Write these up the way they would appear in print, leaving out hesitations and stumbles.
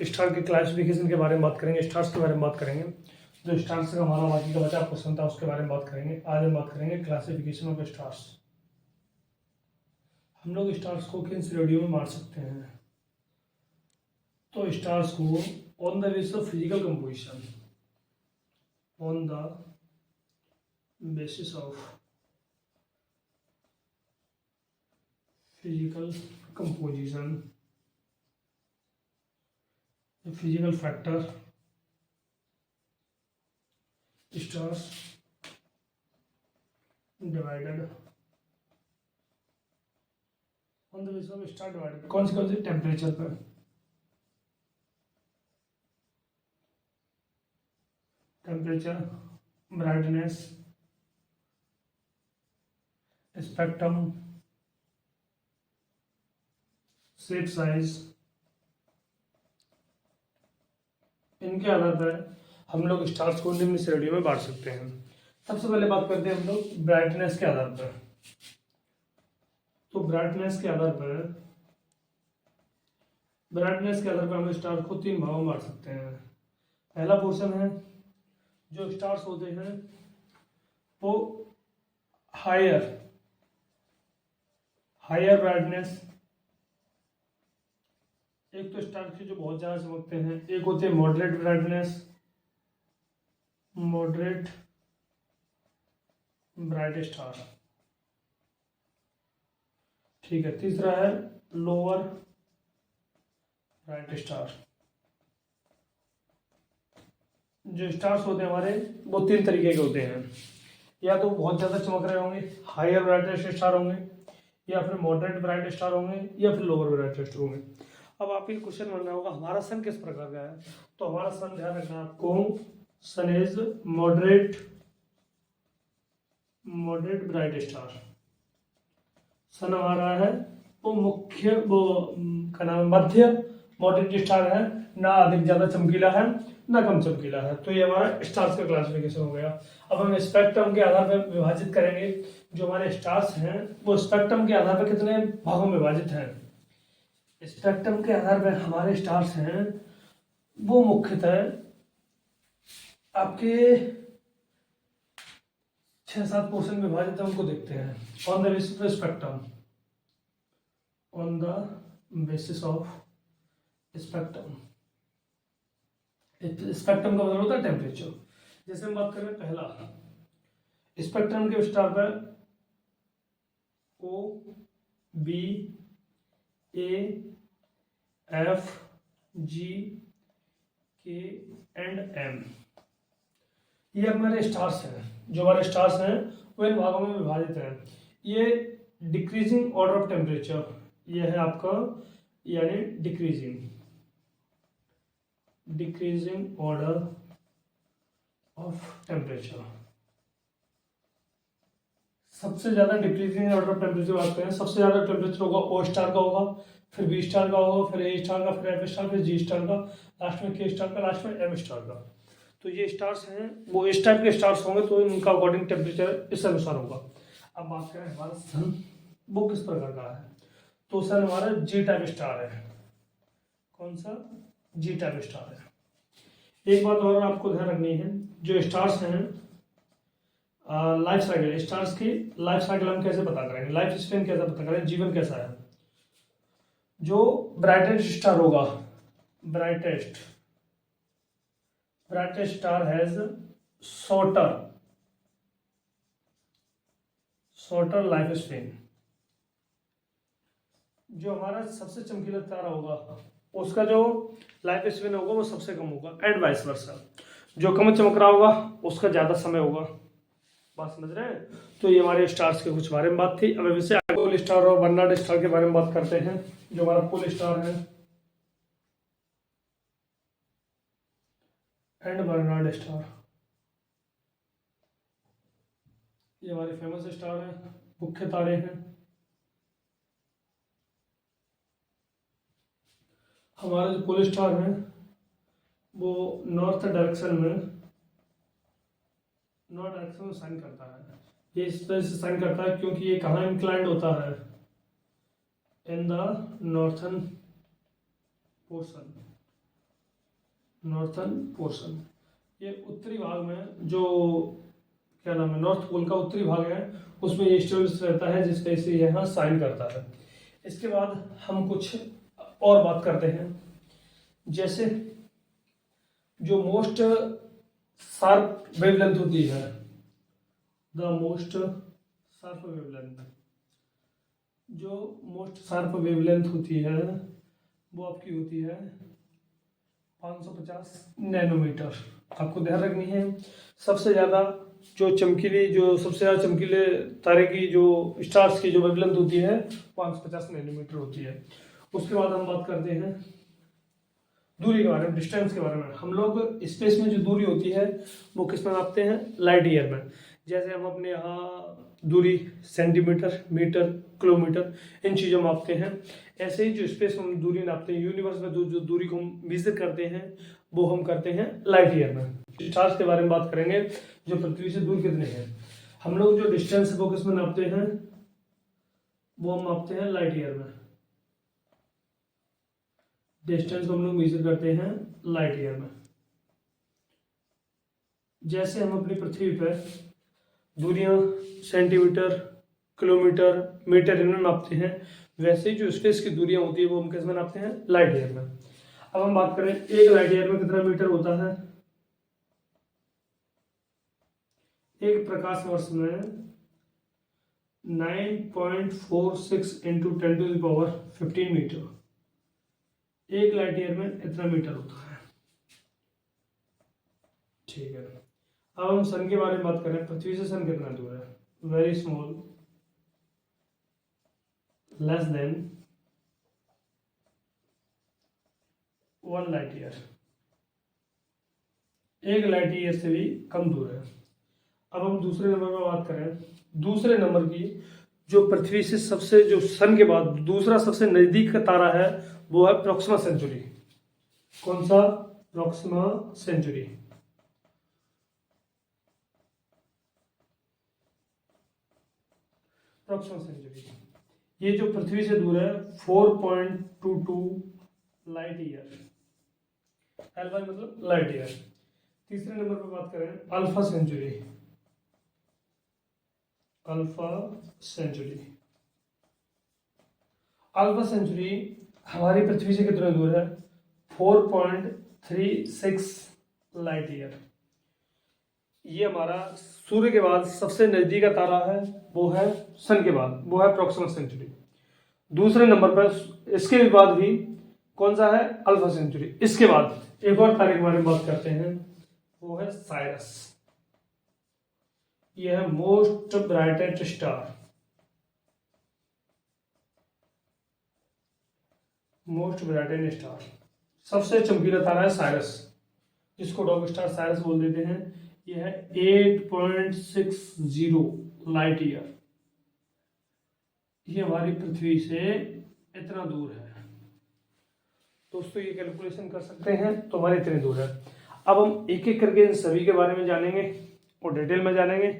Star के classification के बारे में बात करेंगे, स्टार्स के बारे में बात करेंगे। जो स्टार्स का हमारा बाकी का बचा क्वेश्चन था उसके बारे में बात करेंगे। आज हम बात करेंगे क्लासिफिकेशन ऑफ स्टार्स। हम लोग स्टार्स को किन श्रेणियों में बांट सकते हैं? तो स्टार्स को on the basis of physical composition, on the basis of physical composition, physical factor, stars divided on the basis of star divided कौन सी टेम्परेचर पर। Temperature, brightness, spectrum, shape size, इनके आधार पर हम लोग स्टार्स को निम्न श्रेणियों में बांट सकते हैं। सबसे पहले बात करते हैं हम लोग ब्राइटनेस के आधार पर। तो ब्राइटनेस के आधार पर हम स्टार्स को 3 भागों में बांट सकते हैं। पहला पोर्शन है जो स्टार्स होते हैं वो हायर ब्राइटनेस। एक तो स्टार के जो बहुत ज्यादा चमकते हैं, एक होते हैं moderate brightness, moderate bright star, ठीक है। तीसरा है लोअर ब्राइट स्टार। जो स्टार्स होते हैं हमारे वो 3 तरीके के होते हैं, या तो बहुत ज्यादा चमक रहे होंगे, हायर ब्राइटेस्ट स्टार होंगे, या फिर मॉडरेट ब्राइट स्टार होंगे, या फिर लोअर ब्राइट स्टार होंगे। अब आपके क्वेश्चन बनना होगा हमारा सन किस प्रकार का है। तो हमारा सन, ध्यान रखना आपको, सन इज मॉडरेट ब्राइट स्टार। सन हमारा है वो मध्य मॉडरेट स्टार है, ना अधिक ज्यादा चमकीला है ना कम चमकीला है। तो ये हमारा स्टार्स का क्लासिफिकेशन हो गया। अब हम स्पेक्ट्रम के आधार पर विभाजित करेंगे। जो हमारे स्टार्स हैं वो स्पेक्ट्रम के आधार पर कितने भागों में विभाजित हैं। स्पेक्ट्रम के आधार पर हमारे स्टार्स हैं वो मुख्यतः आपके 6-7 पोर्शन में विभाजित है, उनको देखते हैं। On the basis of spectrum, on the basis of spectrum. Spectrum का मतलब होता है टेम्परेचर। जैसे हम बात करें पहला स्पेक्ट्रम के स्टार पर O, B, A, F, G, K and M, ये हमारे स्टार्स हैं। जो हमारे स्टार्स हैं वो इन भागों में विभाजित हैं। ये डिक्रीजिंग ऑर्डर ऑफ टेम्परेचर, ये है आपका यानी डिक्रीजिंग ऑर्डर ऑफ टेम्परेचर। सबसे ज्यादा डिक्रीजिंग ऑर्डर ऑफ टेम्परेचर बात करें, सबसे ज्यादा टेम्परेचर होगा O स्टार का होगा, फिर B स्टार का होगा, फिर A स्टार का, फिर F स्टार, फिर G स्टार का, लास्ट में K स्टार का, लास्ट में M स्टार का। तो ये स्टार्स हैं वो इस टाइप के स्टार्स होंगे, तो इनका अकॉर्डिंग टेम्परेचर इस अनुसार होगा। अब बात करें हमारा सन वो किस प्रकार का है। तो सन हमारा G टाइप स्टार है। कौन सा? G टाइप स्टार है। एक बात और आपको ध्यान रखनी है, जो स्टार्स हैं लाइफ साइकिल, स्टार्स की लाइफ साइकिल हम कैसे पता करेंगे, लाइफ स्पेन कैसे पता करें, जीवन कैसा है। जो ब्राइटेस्ट स्टार होगा, brightest star has shorter life span. जो हमारा सबसे चमकीला तारा होगा उसका जो लाइफ स्पेन होगा वो सबसे कम होगा, एंड वाइस वर्सा। जो कम चमक रहा होगा उसका ज्यादा समय होगा। बात समझ रहे हैं? तो ये हमारे स्टार्स के कुछ बारे में बात थी। अब वैसे पोल स्टार और बर्नार्ड स्टार के बारे में बात करते हैं। जो हमारा पोल स्टार है एंड बर्नार्ड स्टार, ये हमारे फेमस स्टार हैं, मुख्य तारे हैं। हमारे जो पोल स्टार हैं वो नॉर्थ डायरेक्शन में साइन करता है। ये इस तरह से साइन करता है क्योंकि ये कहाँ इंक्लाइंड होता है, in the northern portion, northern portion, ये उत्तरी भाग में जो क्या नाम है नॉर्थ पोल का उत्तरी भाग है उसमें ये स्टेबल्स रहता है, जिसका इसे यहाँ साइन करता है। इसके बाद हम कुछ और बात करते हैं, जैसे जो मोस्ट शार्प वेवलेंथ होती है, द मोस्ट शार्प वेवलेंथ, जो मोस्ट शार्प वेवलेंथ होती है वो आपकी होती है 550 नैनोमीटर। आपको ध्यान रखनी है सबसे ज़्यादा जो चमकीली, जो सबसे ज़्यादा चमकीले तारे की जो स्टार्स की जो वेवलेंथ होती है 550 नैनोमीटर होती है। उसके बाद हम बात करते हैं दूरी के बारे में, डिस्टेंस के बारे में। हम लोग स्पेस में जो दूरी होती है वो किस में नापते हैं, लाइट ईयर में। जैसे हम अपने यहाँ दूरी सेंटीमीटर, मीटर, किलोमीटर इन चीज़ों में मापते हैं, ऐसे ही जो स्पेस में हम दूरी नापते हैं यूनिवर्स में जो दूरी को हम मेजर करते हैं वो हम करते हैं लाइट ईयर में। स्टार्स के बारे में बात करेंगे, जो पृथ्वी से दूर कितने हैं। हम लोग जो डिस्टेंस है वो किस में नापते हैं, वो हम मापते हैं लाइट ईयर में। डिस्टेंस को हम लोग मेजर करते हैं लाइट ईयर में। जैसे हम अपनी पृथ्वी पर दूरियां सेंटीमीटर, किलोमीटर, मीटर इनमें नापते हैं, वैसे ही जो स्पेस की दूरियां होती है वो हम किस में नापते हैं, लाइट ईयर में। अब हम बात करें एक लाइट ईयर में कितना मीटर होता है। एक प्रकाश वर्ष में 9.46 इंटू 10⁻15 मीटर, एक लाइट ईयर में इतना मीटर होता है। ठीक है, अब हम सन के बारे में बात करें। पृथ्वी से सन कितना दूर है, very small, less than 1 light year, एक लाइट ईयर से भी कम दूर है। अब हम दूसरे नंबर पर बात करें। दूसरे नंबर की जो पृथ्वी से सबसे, जो सन के बाद दूसरा सबसे नजदीक का तारा है वो है प्रोक्सिमा सेंचुरी। कौन सा, प्रोक्सिमा सेंचुरी। प्रोक्सिमा सेंचुरी ये जो पृथ्वी से दूर है 4.22 लाइट ईयर, एल्फा मतलब लाइट ईयर। तीसरे नंबर पर बात करें Alpha Centauri. Alpha Centauri, Alpha Centauri हमारी पृथ्वी से कितने दूर है, 4.36 लाइट ईयर। ये हमारा सूर्य के बाद सबसे नजदीक का तारा है, वो है सन के बाद, वो है प्रोक्सिमा सेंचुरी। दूसरे नंबर पर इसके बाद भी कौन सा है, अल्फा सेंचुरी। इसके बाद एक और तारे के बारे में बात करते हैं, वो है साइरस। यह है most brightest star, most brightest star, सबसे चमकीला तारा है साइरस, जिसको डॉग स्टार साइरस बोल देते हैं। यह है 8.60 लाइट ईयर। ये हमारी पृथ्वी से इतना दूर है। दोस्तों ये कैलकुलेशन कर सकते हैं, तो हमारे इतने दूर है। अब हम एक एक करके इन सभी के बारे में जानेंगे और डिटेल में जानेंगे।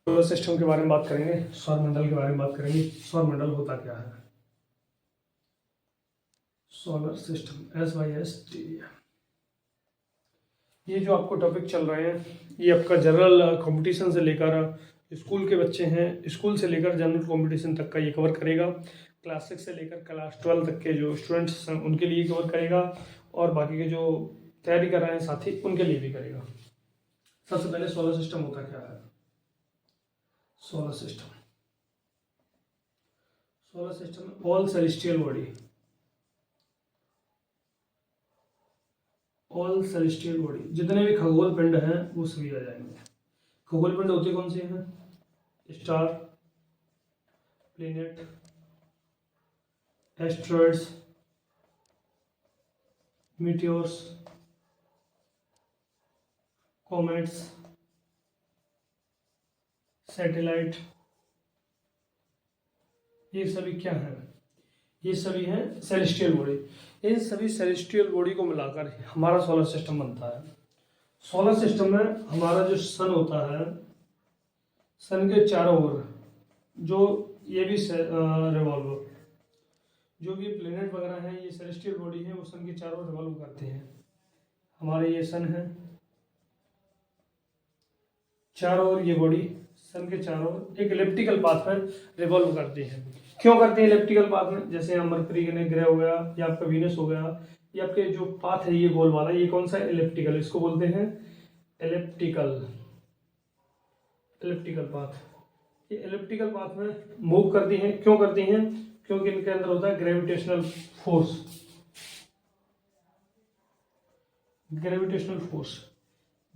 सोलर सिस्टम के बारे में बात करेंगे, सौरमंडल के बारे में बात करेंगे। सौरमंडल होता क्या है, सोलर सिस्टम, SYST। ये जो आपको टॉपिक चल रहे हैं ये आपका जनरल कंपटीशन से लेकर, स्कूल के बच्चे हैं स्कूल से लेकर जनरल कंपटीशन तक का ये कवर करेगा। क्लास 6 से लेकर क्लास 12 तक के जो स्टूडेंट्स हैं उनके लिए कवर करेगा, और बाकी के जो तैयारी कर रहे हैं साथी उनके लिए भी करेगा। सबसे पहले सोलर सिस्टम होता क्या है। Solar system, solar system all celestial body, all celestial body, जितने भी खगोल पिंड हैं वो सभी आ जाएंगे। खगोल पिंड होते कौन से हैं, star, planet, asteroids, meteors, comets, satellite. ये सभी क्या है, ये सभी हैं सेलेस्टियल बॉडी। इन सभी सेलेस्टियल बॉडी को मिलाकर हमारा सोलर सिस्टम बनता है। सोलर सिस्टम में हमारा जो सन होता है, सन के चारों ओर जो ये भी रिवॉल्व, जो भी प्लेनेट वगैरह हैं ये सेलेस्टियल बॉडी है, वो सन के चारों ओर रिवॉल्व करते हैं। हमारे ये सन है, चारों ओर ये बॉडी सन के चारों ओर एक इलिप्टिकल पाथ में रिवॉल्व करती है। क्यों करती है इलिप्टिकल पाथ में? जैसे यहाँ मरकरी ग्रह हो गया, या आपका वीनस हो गया, ये आपके जो पाथ है ये गोल वाला, ये कौन सा इलिप्टिकल, इसको बोलते हैं इलिप्टिकल पाथ। ये इलिप्टिकल पाथ में मूव करती हैं। क्यों करती हैं? क्योंकि इनके अंदर होता है ग्रेविटेशनल फोर्स,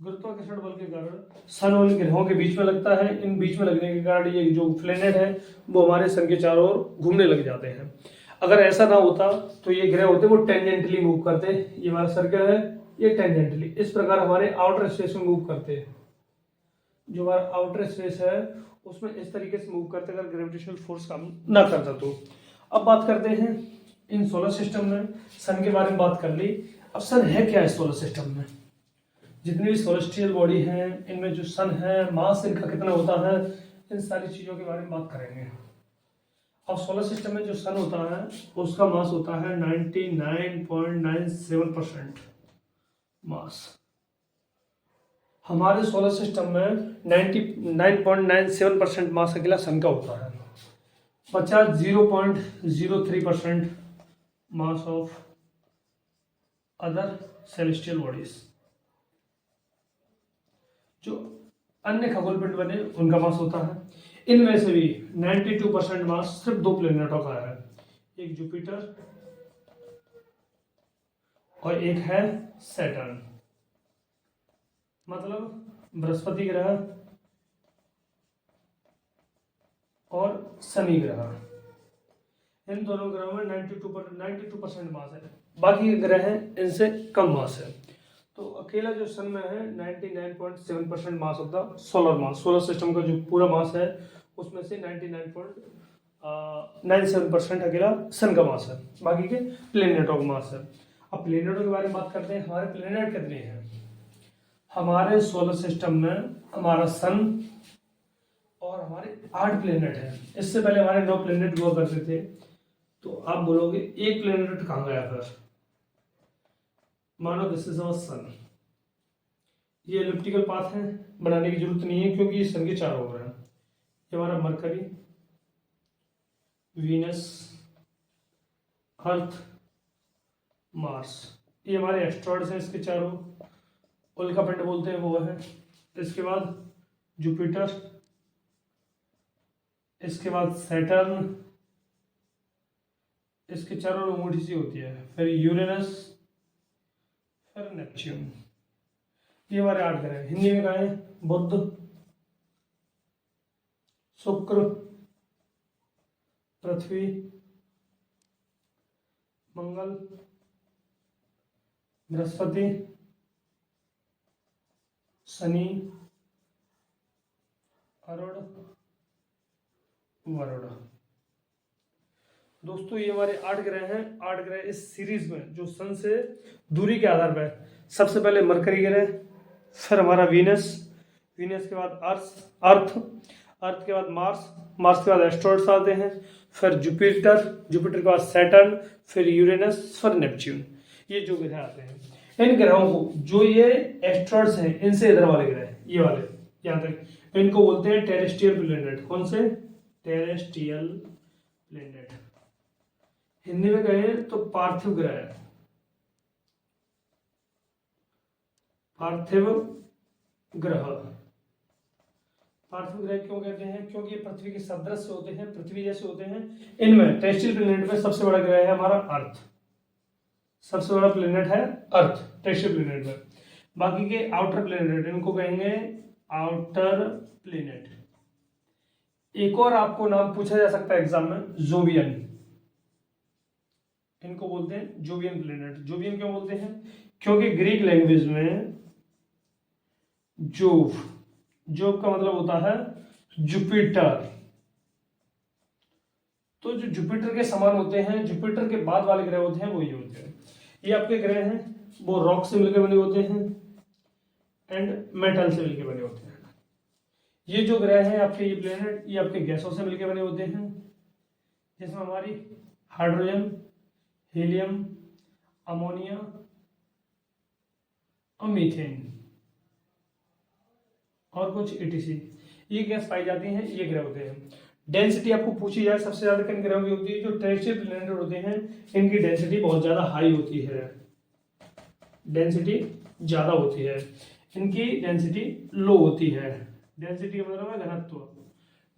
गुरुत्वाकर्षण बल के कारण सन और इन ग्रहों के बीच में लगता है। इन बीच में लगने के कारण ये जो प्लेनेट है वो हमारे सन के चारों ओर घूमने लग जाते हैं। अगर ऐसा ना होता तो ये ग्रह होते वो टेंजेंटली मूव करते। ये हमारा सर्कल है, ये टेंजेंटली इस प्रकार हमारे आउटर स्पेस में मूव करते हैं। जो हमारा आउटर स्पेस है उसमें इस तरीके से मूव करते अगर ग्रेविटेशनल फोर्स काम ना करता तो। अब बात करते हैं इन सोलर सिस्टम में सन के बारे में बात कर ली। अब सन है क्या इस सोलर सिस्टम में? जितनी भी सोलेस्टियल बॉडी हैं इनमें जो सन है, मास इनका कितना होता है, इन सारी चीज़ों के बारे में बात करेंगे। अब सोलर सिस्टम में जो सन होता है उसका मास होता है 99.97% मास। हमारे सोलर सिस्टम में 99.97% मास अकेला सन का होता है। 0.03% mass of other celestial bodies. जो अन्य खगोल पिंड बने उनका मास होता है। इनमें से भी 92% मास सिर्फ दो प्लेनेटों का है, एक जुपिटर और एक है सैटर्न, मतलब बृहस्पति ग्रह और शनि ग्रह। इन दोनों ग्रहों में 92% मास है। बाकी ग्रह हैं इनसे कम मास है। तो अकेला जो सन में है 99.7% mass of the solar mass. Solar system का जो पूरा मास है उसमें से 99.97% अकेला सन का मास है, बाकी के प्लेनेटों का मास है। अब प्लेनेटों के बारे में बात करते हैं। हमारे प्लेनेट कितने हैं? हमारे सोलर सिस्टम में हमारा सन और हमारे 8 प्लेनेट हैं। इससे पहले हमारे 9 प्लेनेट हुआ करते थे। तो आप बोलोगे एक प्लेनेट कहाँ गया फिर? मानो दिस इज अवर सन। ये एलिप्टिकल पाथ है, बनाने की जरूरत नहीं है क्योंकि ये सन के चारों ओर है। ये हमारा मरकरी, वीनस, अर्थ, मार्स, ये हमारे एस्ट्रॉइड्स हैं। इसके चारों उल्का पिंड बोलते हैं वो है। इसके बाद जुपिटर, इसके बाद सैटर्न, इसके चारों ओर मोटी सी होती है, फिर यूरेनस, फिर नेपच्यून। ये हमारे 8 ग्रह हैं। हिंदी में कहा है बुध, शुक्र, पृथ्वी, मंगल, बृहस्पति, शनि, अरुण, वरुण। दोस्तों ये हमारे 8 ग्रह हैं। 8 ग्रह इस सीरीज में जो सन से दूरी के आधार पर, सबसे पहले मरकरी ग्रह, फिर हमारा वीनस, वीनस के बाद अर्थ, अर्थ के बाद मार्स, मार्स के बाद एस्ट्रॉइड्स आते हैं, फिर जुपिटर, जुपिटर के बाद सैटर्न, फिर यूरेनस, फिर नेपच्यून। ये जो ग्रह आते हैं, इन ग्रहों को जो ये एस्ट्रॉइड्स हैं इनसे इधर वाले ग्रह, ये वाले यहाँ तक, इनको बोलते हैं टेरेस्ट्रियल प्लेनेट। कौन से? Terrestrial planet. हिंदी में कहें तो पार्थिव ग्रह, पार्थिव ग्रह। पार्थिव ग्रह क्यों कहते हैं? क्योंकि ये पृथ्वी के सदृश होते हैं, पृथ्वी जैसे होते हैं। इनमें टेरेस्ट्रियल प्लेनेट में सबसे बड़ा ग्रह है हमारा अर्थ। सबसे बड़ा प्लेनेट है अर्थ टेरेस्ट्रियल प्लेनेट में। बाकी के आउटर प्लेनेट, इनको कहेंगे आउटर प्लेनेट। एक और आपको नाम पूछा जा सकता है एग्जाम में, जोवियन। इनको बोलते हैं जोवियन प्लेनेट। जोवियन क्यों बोलते हैं? क्योंकि ग्रीक लैंग्वेज में जोव, जोव का मतलब होता है जुपिटर। तो जो जुपिटर के समान होते हैं, जुपिटर के बाद वाले ग्रह होते हैं वो ये होते हैं। ये आपके ग्रह हैं वो रॉक से मिलकर बने होते हैं एंड मेटल से मिलकर बने होते हैं। ये जो ग्रह हैं आपके, ये प्लेनेट, ये आपके गैसों से मिलकर बने होते हैं, जिसमें हमारी हाइड्रोजन, हीलियम, अमोनिया, और मीथेन और कुछ ETC, ये गैस पाई जाती हैं, ये ग्रह होते हैं। डेंसिटी आपको पूछी जाए सबसे ज्यादा किन ग्रहों की होती है, जो टेरेस्ट्रियल प्लैनेट होते हैं इनकी डेंसिटी बहुत ज्यादा हाई होती है, डेंसिटी ज्यादा होती है, इनकी डेंसिटी लो होती है। डेंसिटी का मतलब है घनत्व,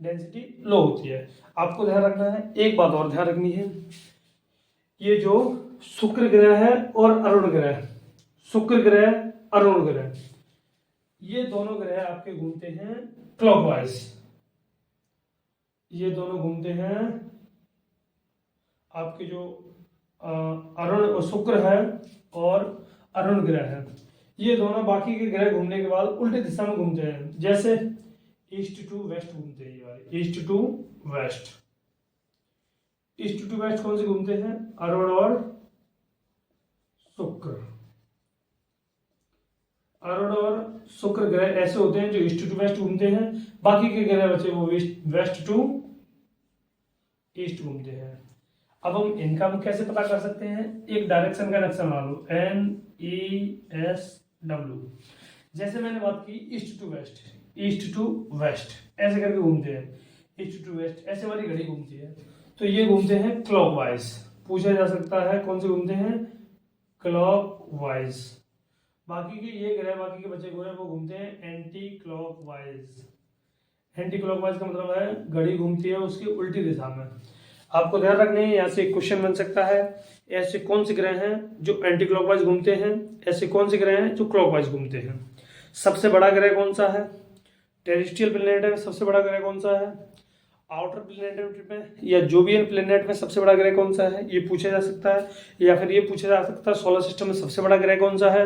डेंसिटी लो होती है। आपको ध्यान रखना है, एक बात और ध्यान रखनी है, ये जो शुक्र ग्रह है और अरुण ग्रह, शुक्र ग्रह अरुण ग्रह, ये दोनों ग्रह आपके घूमते हैं क्लॉकवाइज, ये दोनों घूमते हैं आपके जो अरुण और शुक्र है और अरुण ग्रह है, ये दोनों बाकी के ग्रह घूमने के बाद उल्टी दिशा में घूमते हैं, जैसे ईस्ट टू वेस्ट घूमते हैं, ये वाले east to west, east to west कौन से घूमते हैं, अरुण और शुक्र, अरुण और शुक्र ग्रह ऐसे होते हैं जो ईस्ट टू वेस्ट घूमते हैं, बाकी के ग्रह बचे वो वेस्ट टू ईस्ट घूमते हैं। अब हम इनका हम कैसे पता कर सकते हैं, एक डायरेक्शन का नक्शा बना लो, NESW, जैसे मैंने बात की east to west, east to west ऐसे करके घूमते हैं, ईस्ट टू वेस्ट ऐसे वाली घड़ी घूमती है, तो ये घूमते हैं क्लॉकवाइज। पूछा जा सकता है कौन से घूमते हैं, क्लॉकवाइज। बाकी के ये ग्रह, बाकी के बचे ग्रह वो घूमते हैं एंटी क्लॉकवाइज। एंटी क्लॉकवाइज का मतलब है घड़ी घूमती है उसकी उल्टी दिशा में। आपको ध्यान रखना है, यहाँ से एक क्वेश्चन बन सकता है, ऐसे कौन से ग्रह हैं जो एंटी क्लॉकवाइज घूमते हैं, ऐसे कौन से ग्रह हैं जो क्लॉकवाइज घूमते हैं। सबसे बड़ा ग्रह कौन सा है, टेरेस्ट्रियल प्लेनेट में सबसे बड़ा ग्रह कौन सा है, आउटर प्लेनेट में या जोवियन प्लेनेट में सबसे बड़ा ग्रह कौन सा है, ये पूछा जा सकता है। या फिर ये पूछा जा सकता है सोलर सिस्टम में सबसे बड़ा ग्रह कौन सा है,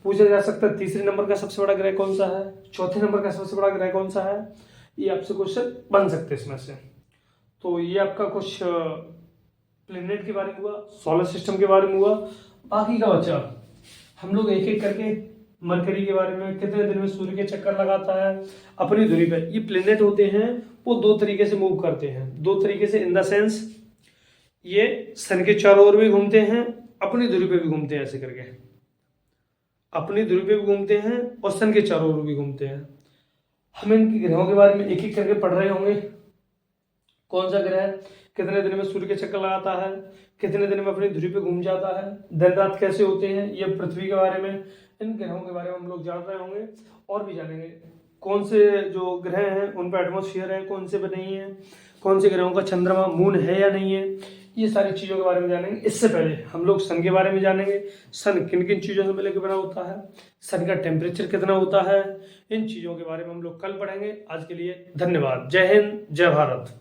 पूछा जा सकता है तीसरे नंबर का सबसे बड़ा ग्रह कौन सा है, चौथे नंबर का सबसे बड़ा ग्रह कौन सा है, ये आपसे क्वेश्चन बन सकते हैं इसमें से। तो ये आपका कुछ प्लेनेट के बारे में हुआ, सोलर सिस्टम के बारे में हुआ। बाकी का बच्चा हम लोग एक एक करके मरकरी के बारे में, कितने दिन में सूर्य के चक्कर लगाता है अपनी धुरी पे। ये प्लेनेट होते हैं वो दो तरीके से मूव करते हैं, दो तरीके से इन द सेंस ये सन के चारों ओर भी घूमते हैं, अपनी धुरी पे भी घूमते हैं, ऐसे करके अपनी धुरी पे भी घूमते हैं और सन के चारों ओर भी घूमते हैं। हम इनके ग्रहों के बारे में एक एक करके पढ़ रहे होंगे, कौन सा ग्रह कितने दिन में सूर्य के चक्कर लगाता है, कितने दिन में अपनी धुरी पे घूम जाता है, दिन रात कैसे होते हैं, ये पृथ्वी के बारे में, इन ग्रहों के बारे में हम लोग जान रहे होंगे और भी जानेंगे। कौन से जो ग्रह हैं उन पर एटमॉस्फेयर है, कौन से पे नहीं है, कौन से ग्रहों का चंद्रमा मून है या नहीं है, ये सारी चीज़ों के बारे में जानेंगे। इससे पहले हम लोग सन के बारे में जानेंगे, सन किन किन चीज़ों से मिलकर बना होता है, सन का टेम्परेचर कितना होता है, इन चीज़ों के बारे में हम लोग कल पढ़ेंगे। आज के लिए धन्यवाद। जय हिंद, जय भारत।